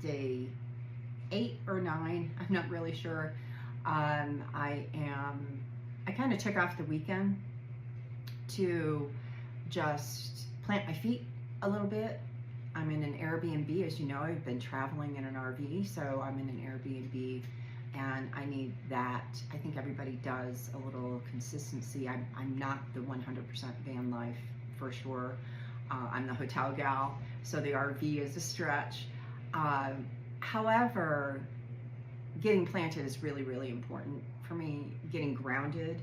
day 8 or 9. I'm not really sure. I kind of took off the weekend to just plant my feet a little bit. I'm in an Airbnb, as you know. I've been traveling in an RV, so I'm in an Airbnb, and I need that. I think everybody does a little consistency. I'm not the 100% van life for sure. I'm the hotel gal, so the RV is a stretch. However, getting planted is really, really important for me. Getting grounded,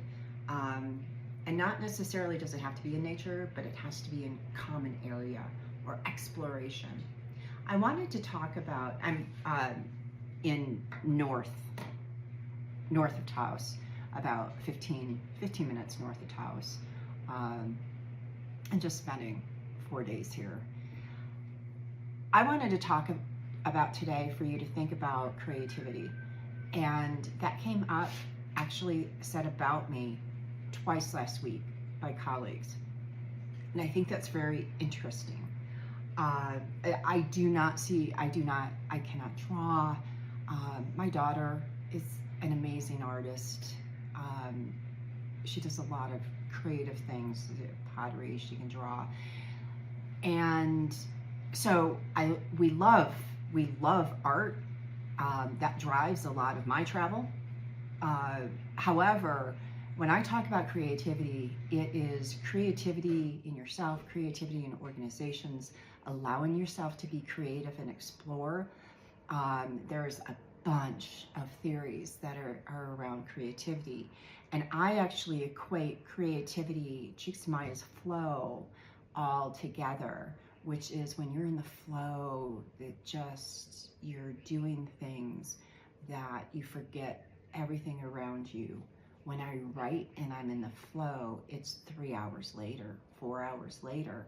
and not necessarily does it have to be in nature, but it has to be in a common area or exploration. I wanted to talk about, I'm in north of Taos, about 15 minutes north of Taos, and just spending 4 days here. I wanted to talk about today for you to think about creativity, and that came up, actually said about me twice last week by colleagues, and I think that's very interesting. I cannot draw. My daughter is an amazing artist. She does a lot of creative things, pottery, she can draw. And so we love art. That drives a lot of my travel. However, when I talk about creativity, it is creativity in yourself, creativity in organizations, allowing yourself to be creative and explore. There's a bunch of theories that are around creativity. And I actually equate creativity, Csikszentmihalyi's flow, all together, which is when you're in the flow, that just, you're doing things that you forget everything around you. When I write and I'm in the flow, it's 3 hours later, 4 hours later.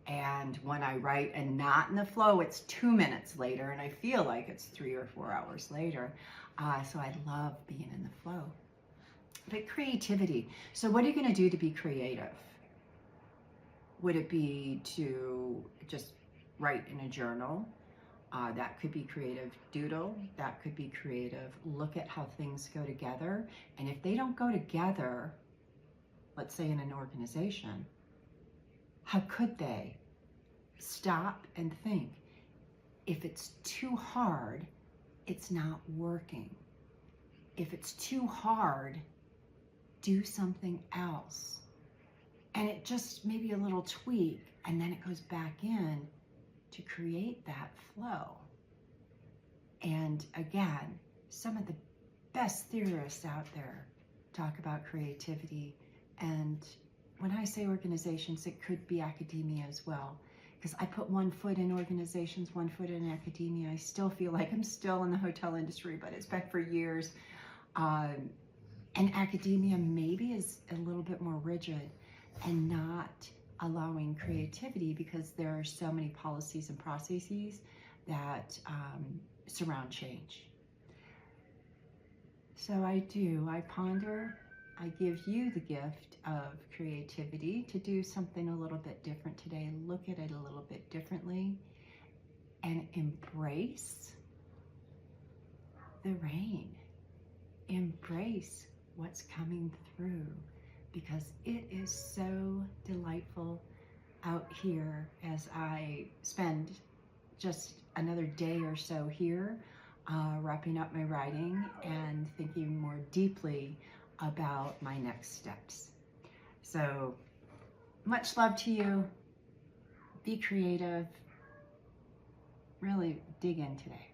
And when I write and not in the flow, it's 2 minutes later, and I feel like it's 3 or 4 hours later. So I love being in the flow. But creativity, so what are you gonna do to be creative? Would it be to just write in a journal? That could be creative doodle, that could be creative, look at how things go together. And if they don't go together, let's say in an organization, how could they? Stop and think. If it's too hard, it's not working. If it's too hard, do something else. And it just maybe a little tweak, and then it goes back in to create that flow. And again, some of the best theorists out there talk about creativity. And when I say organizations, it could be academia as well. Because I put one foot in organizations, one foot in academia. I still feel like I'm still in the hotel industry, but it's been for years. And academia maybe is a little bit more rigid and not allowing creativity, because there are so many policies and processes that surround change. So I ponder, I give you the gift of creativity to do something a little bit different today, look at it a little bit differently, and embrace the rain. Embrace what's coming through, because it is so delightful out here as I spend just another day or so here, wrapping up my writing and thinking more deeply about my next steps. So much love to you. Be creative. Really dig in today.